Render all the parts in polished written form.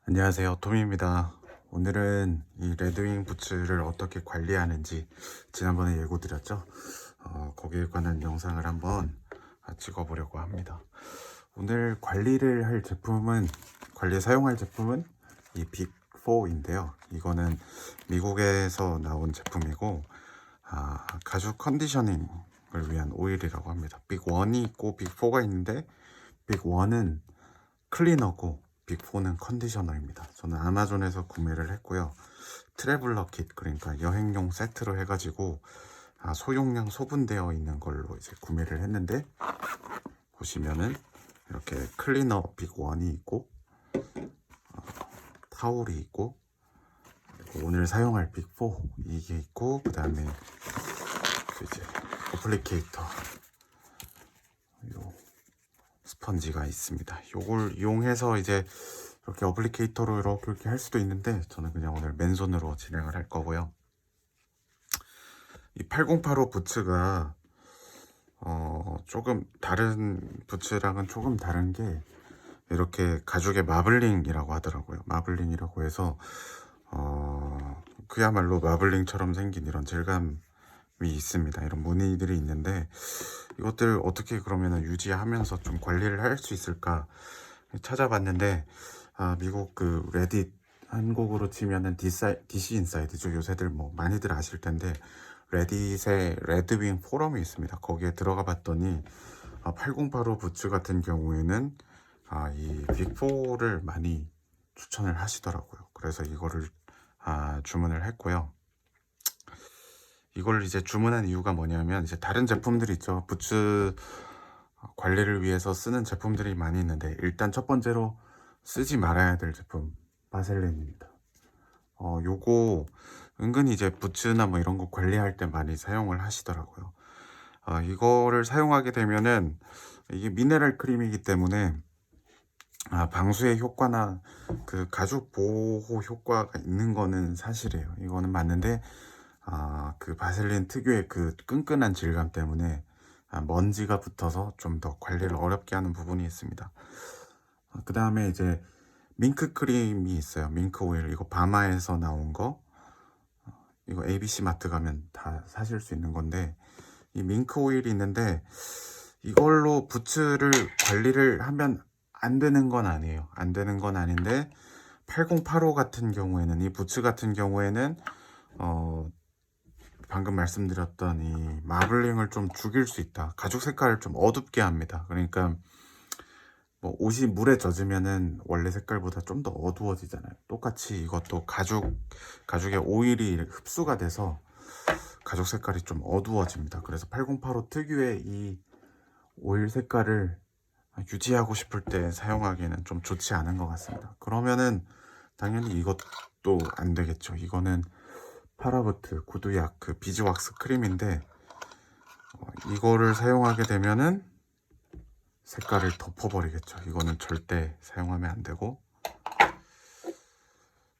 안녕하세요, 톰입니다. 오늘은 이 레드윙 부츠를 어떻게 관리하는지 지난번에 예고 드렸죠. 거기에 관한 영상을 한번 찍어보려고 합니다. 오늘 사용할 제품은 이 빅4인데요. 이거는 미국에서 나온 제품이고 가죽 컨디셔닝을 위한 오일이라고 합니다. 빅1이 있고 빅4가 있는데 빅1은 클리너고 빅4는 컨디셔너입니다. 저는 아마존에서 구매를 했고요. 트래블러 킷, 그러니까 여행용 세트로 해가지고 소용량 소분되어 있는 걸로 이제 구매를 했는데, 보시면은 이렇게 클리너 빅1이 있고 타올이 있고, 그리고 오늘 사용할 빅4 이게 있고, 그 다음에 이제 어플리케이터 요 스펀지가 있습니다. 요걸 이용해서 이제 이렇게 어플리케이터로 이렇게 할 수도 있는데, 저는 그냥 오늘 맨손으로 진행을 할 거고요. 이 8085 부츠가 조금 다른 부츠랑은 조금 다른 게, 이렇게 가죽의 마블링이라고 하더라고요. 마블링이라고 해서 그야말로 마블링처럼 생긴 이런 질감이 있습니다. 이런 무늬들이 있는데, 이것들 어떻게 그러면 유지하면서 좀 관리를 할 수 있을까 찾아봤는데, 미국 그 레딧, 한국으로 치면은 DC 인사이드죠. 요새들 뭐 많이들 아실 텐데, 레딧에 레드윙 포럼이 있습니다. 거기에 들어가 봤더니 8085 부츠 같은 경우에는 이 빅4를 많이 추천을 하시더라고요. 그래서 이거를 주문을 했고요. 이걸 이제 주문한 이유가 뭐냐면, 이제 다른 제품들이 있죠. 부츠 관리를 위해서 쓰는 제품들이 많이 있는데, 일단 첫 번째로 쓰지 말아야 될 제품, 바셀린입니다. 요거 은근히 이제 부츠나 뭐 이런 거 관리할 때 많이 사용을 하시더라고요. 이거를 사용하게 되면은, 이게 미네랄 크림이기 때문에 방수의 효과나 그 가죽 보호 효과가 있는 거는 사실이에요. 이거는 맞는데, 그 바셀린 특유의 그 끈끈한 질감 때문에 먼지가 붙어서 좀 더 관리를 어렵게 하는 부분이 있습니다. 그 다음에 이제 밍크 크림이 있어요. 밍크 오일. 이거 바마에서 나온 거. 이거 ABC 마트 가면 다 사실 수 있는 건데, 이 밍크 오일이 있는데, 이걸로 부츠를 관리를 하면 안 되는 건 아니에요. 안 되는 건 아닌데, 8085 같은 경우에는, 이 부츠 같은 경우에는 방금 말씀드렸던 이 마블링을 좀 죽일 수 있다. 가죽 색깔을 좀 어둡게 합니다. 그러니까 뭐 옷이 물에 젖으면은 원래 색깔보다 좀 더 어두워지잖아요. 똑같이 이것도 가죽의 오일이 흡수가 돼서 가죽 색깔이 좀 어두워집니다. 그래서 8085 특유의 이 오일 색깔을 유지하고 싶을 때 사용하기에는 좀 좋지 않은 것 같습니다. 그러면은 당연히 이것도 안 되겠죠. 이거는 파라부트 구두약 그 비즈왁스 크림인데, 이거를 사용하게 되면은 색깔을 덮어버리겠죠. 이거는 절대 사용하면 안 되고,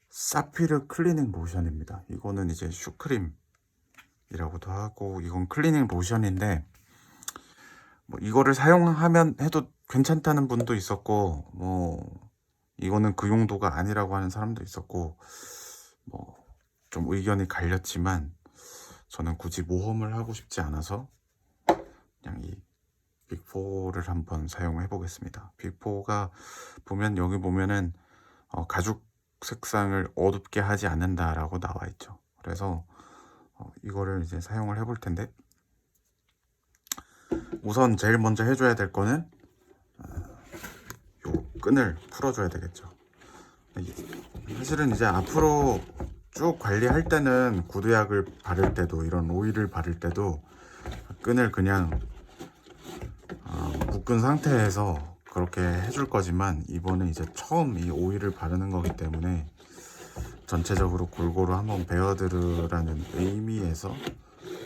사피르 클리닝 로션입니다. 이거는 이제 슈크림이라고도 하고, 이건 클리닝 로션인데, 뭐 이거를 사용하면 해도 괜찮다는 분도 있었고, 뭐 이거는 그 용도가 아니라고 하는 사람도 있었고, 뭐 좀 의견이 갈렸지만, 저는 굳이 모험을 하고 싶지 않아서 그냥 이 빅4를 한번 사용해 보겠습니다. 빅4가 보면, 여기 보면은 가죽 색상을 어둡게 하지 않는다라고 나와 있죠. 그래서 이거를 이제 사용을 해볼 텐데, 우선 제일 먼저 해줘야 될 거는 요 끈을 풀어줘야 되겠죠. 사실은 이제 앞으로 쭉 관리할 때는, 구두약을 바를 때도 이런 오일을 바를 때도 끈을 그냥 묶은 상태에서 그렇게 해줄 거지만, 이번에 이제 처음 이 오일을 바르는 거기 때문에 전체적으로 골고루 한번 베어드르라는 의미에서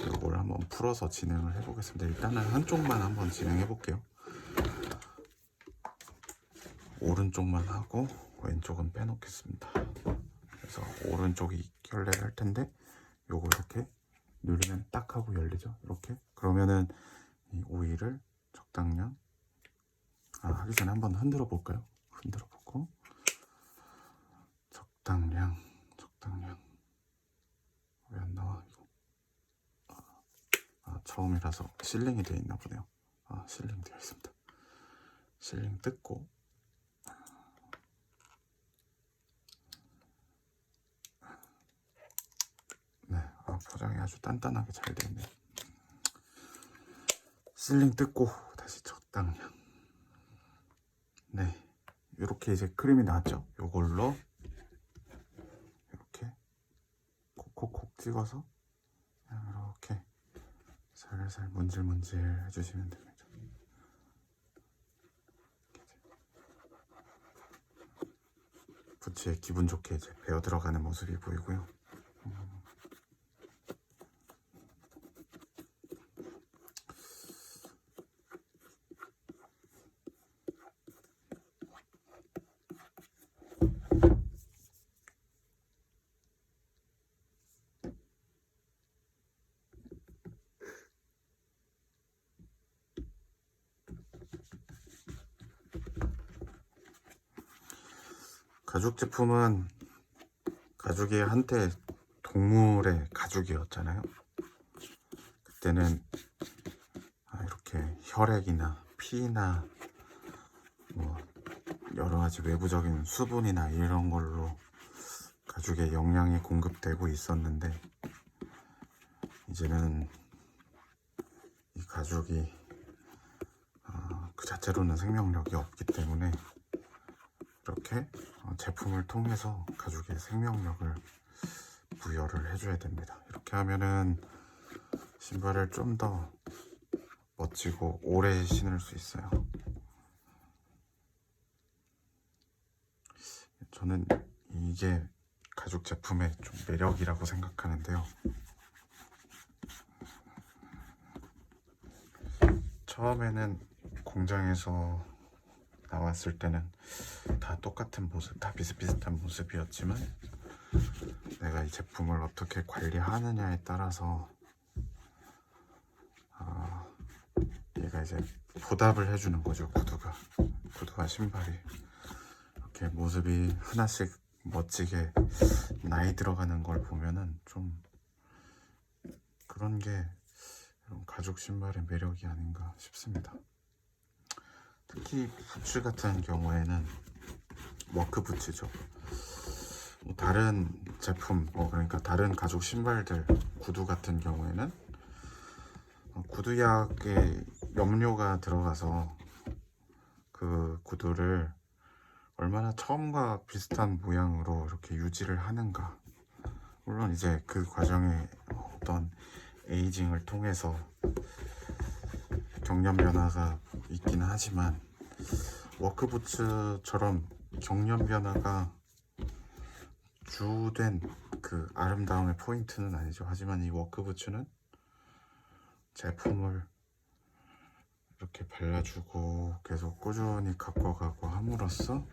이걸 한번 풀어서 진행을 해보겠습니다. 일단은 한쪽만 한번 진행해 볼게요. 오른쪽만 하고 왼쪽은 빼놓겠습니다. 그래서 오른쪽이 결례를 할 텐데, 요거 이렇게 누르면 딱 하고 열리죠. 이렇게. 그러면은 이 오일을 적당량 하기 전에 한번 흔들어 볼까요? 흔들어 보고, 처음이라서 실링이 되어 있나 보네요. 실링 되어 있습니다. 실링 뜯고 네, 포장이 아주 단단하게 잘 되어 있네요. 실링 뜯고 다시 적당량. 네, 이렇게 이제 크림이 나왔죠. 요걸로 이렇게 콕콕콕 찍어서 이렇게 살살 문질문질 해주시면 됩니다. 부츠에 기분 좋게 이제 배어 들어가는 모습이 보이고요. 가죽 제품은 가죽이 한때 동물의 가죽이었잖아요. 그때는 이렇게 혈액이나 피나 뭐 여러 가지 외부적인 수분이나 이런 걸로 가죽에 영양이 공급되고 있었는데, 이제는 이 가죽이 그 자체로는 생명력이 없기 때문에 이렇게 제품을 통해서 가죽에 생명력을 부여를 해줘야 됩니다. 이렇게 하면은 신발을 좀 더 멋지고 오래 신을 수 있어요. 저는 이게 가죽 제품의 좀 매력이라고 생각하는데요. 처음에는 공장에서 나왔을 때는 다 똑같은 모습, 다 비슷비슷한 모습이었지만 내가 이 제품을 어떻게 관리하느냐에 따라서 얘가 이제 보답을 해주는 거죠. 구두와 신발이 이렇게 모습이 하나씩 멋지게 나이 들어가는 걸 보면은 좀 그런 게 이런 가죽 신발의 매력이 아닌가 싶습니다. 특히 부츠 같은 경우에는 워크 부츠죠. 다른 제품, 그러니까 다른 가죽 신발들 구두 같은 경우에는 구두약에 염료가 들어가서 그 구두를 얼마나 처음과 비슷한 모양으로 이렇게 유지를 하는가. 물론 이제 그 과정에 어떤 에이징을 통해서 경련 변화가 있기는 하지만 워크부츠처럼 경련 변화가 주된 그 아름다움의 포인트는 아니죠. 하지만 이 워크부츠는 제품을 이렇게 발라주고 계속 꾸준히 갖고 가고 함으로써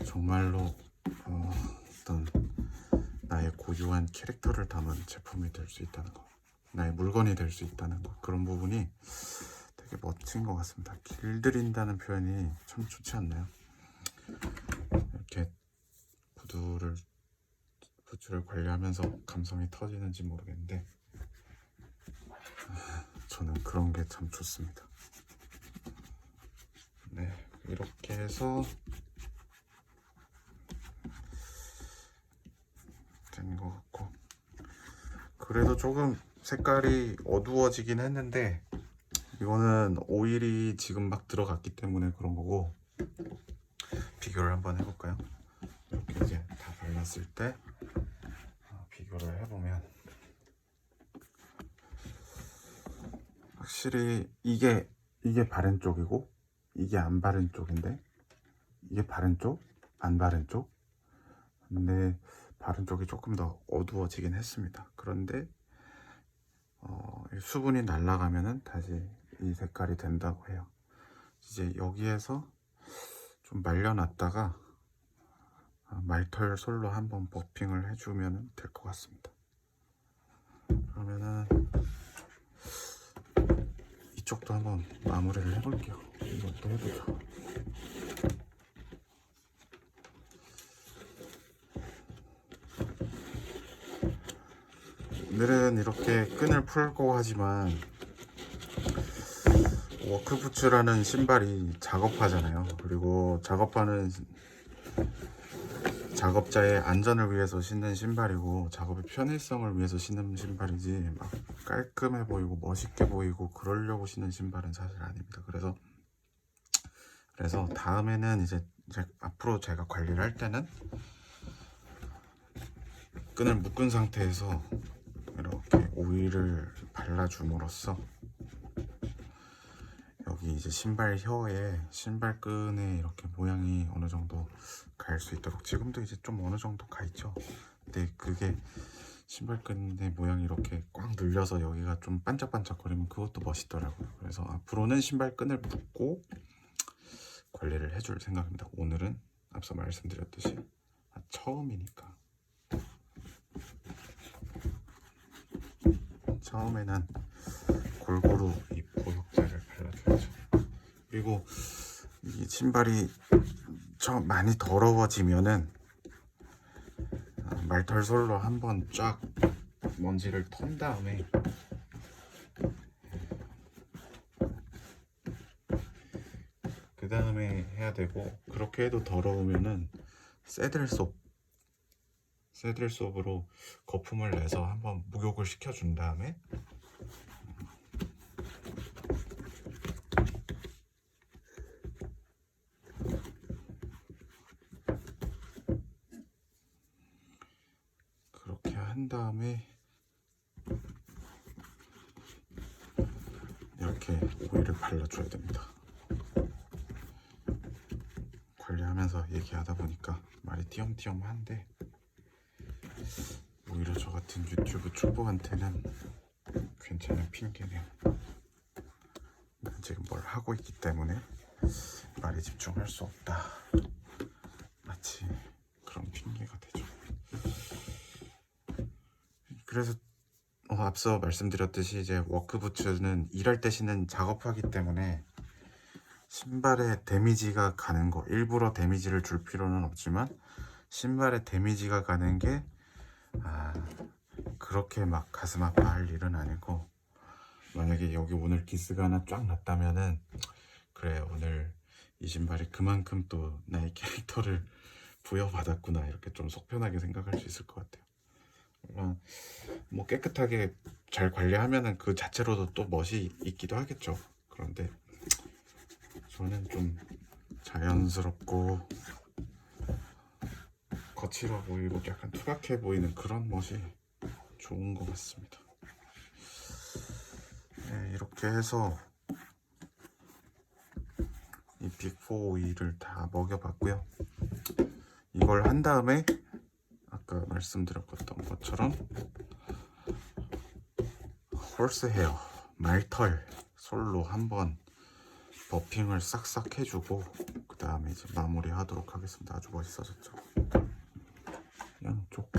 정말로 어떤 나의 고유한 캐릭터를 담은 제품이 될 수 있다는 거, 나의 물건이 될 수 있다는 거, 그런 부분이 되게 멋진 것 같습니다. 길들인다는 표현이 참 좋지 않나요? 이렇게 부츠를 관리하면서 감성이 터지는지 모르겠는데 저는 그런 게 참 좋습니다. 네, 이렇게 해서 된 것 같고, 그래도 조금 색깔이 어두워지긴 했는데 이거는 오일이 지금 막 들어갔기 때문에 그런 거고, 비교를 한번 해볼까요? 이렇게 이제 다 발랐을 때 비교를 해보면 확실히 이게 바른 쪽이고 이게 안 바른 쪽인데, 이게 바른 쪽, 안 바른 쪽. 근데 바른 쪽이 조금 더 어두워지긴 했습니다. 그런데 수분이 날아가면은 다시 이 색깔이 된다고 해요. 이제 여기에서 좀 말려놨다가 말털 솔로 한번 버핑을 해주면 될 것 같습니다. 그러면은 이쪽도 한번 마무리를 해볼게요. 이것도 해보죠. 오늘은 이렇게 끈을 풀고 하지만 워크부츠라는 신발이 작업하잖아요. 그리고 작업하는 작업자의 안전을 위해서 신는 신발이고 작업의 편의성을 위해서 신는 신발이지 막 깔끔해 보이고 멋있게 보이고 그러려고 신는 신발은 사실 아닙니다. 그래서 다음에는 이제 앞으로 제가 관리를 할 때는 끈을 묶은 상태에서 이렇게 오일을 발라줌으로써 여기 이제 신발 혀에 신발끈에 이렇게 모양이 어느 정도 갈 수 있도록, 지금도 이제 좀 어느 정도 가 있죠. 근데 그게 신발끈의 모양이 이렇게 꽉 눌려서 여기가 좀 반짝반짝거리면 그것도 멋있더라고요. 그래서 앞으로는 신발끈을 묶고 관리를 해줄 생각입니다. 오늘은 앞서 말씀드렸듯이 처음이니까 처음에는 골고루 이 보육제를 발라줘야죠. 그리고 이 신발이 많이 더러워지면은 말털솔로 한번 쫙 먼지를 턴 다음에 그 다음에 해야 되고, 그렇게 해도 더러우면은 새들소프로 거품을 내서 한번 목욕을 시켜준 다음에 그렇게 한 다음에 이렇게 오일을 발라줘야 됩니다. 관리하면서 얘기하다 보니까 말이 띄엄띄엄한데 오히려 저 같은 유튜브 초보한테는 괜찮은 핑계네요. 난 지금 뭘 하고 있기 때문에 말에 집중할 수 없다, 마치 그런 핑계가 되죠. 그래서 앞서 말씀드렸듯이 이제 워크부츠는 일할 때 신는 작업하기 때문에 신발에 데미지가 가는 거, 일부러 데미지를 줄 필요는 없지만 신발에 데미지가 가는 게 그렇게 막 가슴 아파할 일은 아니고, 만약에 여기 오늘 기스가 하나 쫙 났다면은 그래, 오늘 이 신발이 그만큼 또 나의 캐릭터를 부여받았구나, 이렇게 좀 속편하게 생각할 수 있을 것 같아요. 물론 뭐 깨끗하게 잘 관리하면은 그 자체로도 또 멋이 있기도 하겠죠. 그런데 저는 좀 자연스럽고 거칠어 보이고 약간 투박해 보이는 그런 멋이 좋은 것 같습니다. 네, 이렇게 해서 이 빅4 오일을 다 먹여봤고요. 이걸 한 다음에 아까 말씀드렸던 것처럼 홀스 헤어, 말털 솔로 한번 버핑을 싹싹 해주고 그 다음에 이제 마무리 하도록 하겠습니다. 아주 멋있어졌죠. 양쪽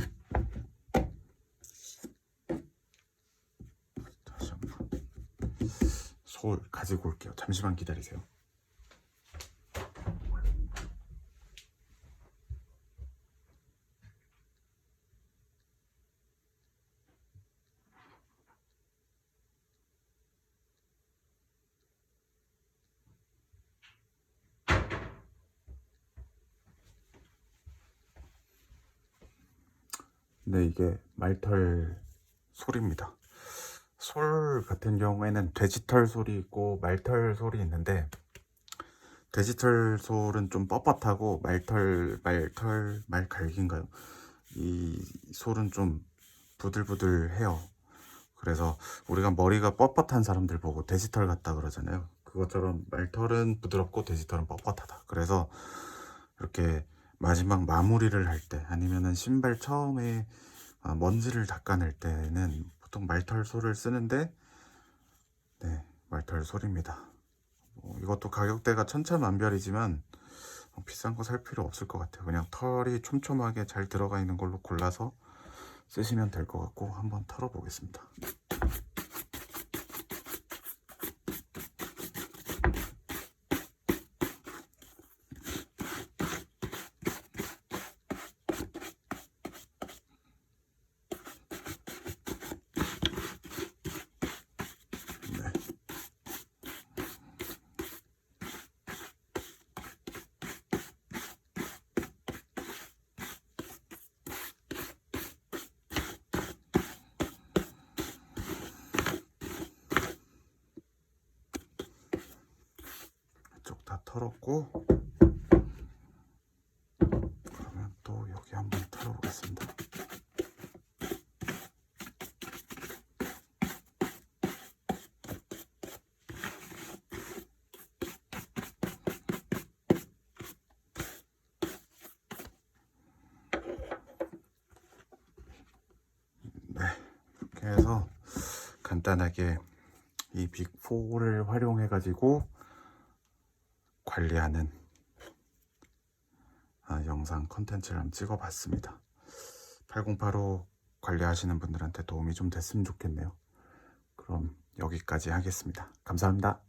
다시 한번 솔 가지고 올게요. 잠시만 기다리세요. 네, 이게 말털 솔입니다. 솔 같은 경우에는 돼지털 솔이 있고 말털 솔이 있는데, 돼지털 솔은 좀 뻣뻣하고 말갈기인가요? 이 솔은 좀 부들부들해요. 그래서 우리가 머리가 뻣뻣한 사람들 보고 돼지털 같다 그러잖아요. 그것처럼 말털은 부드럽고 돼지털은 뻣뻣하다. 그래서 이렇게 마지막 마무리를 할 때 아니면은 신발 처음에 먼지를 닦아낼 때는 보통 말털 솔을 쓰는데, 네, 말털 솔입니다. 이것도 가격대가 천차만별이지만 비싼 거 살 필요 없을 것 같아요. 그냥 털이 촘촘하게 잘 들어가 있는 걸로 골라서 쓰시면 될 것 같고, 한번 털어 보겠습니다. 털었고, 그러면 또 여기 한번 털어보겠습니다. 네, 이렇게 해서 간단하게 이 빅4를 활용해 가지고 관리하는 영상 컨텐츠를 한번 찍어 봤습니다. 8085 관리하시는 분들한테 도움이 좀 됐으면 좋겠네요. 그럼 여기까지 하겠습니다. 감사합니다.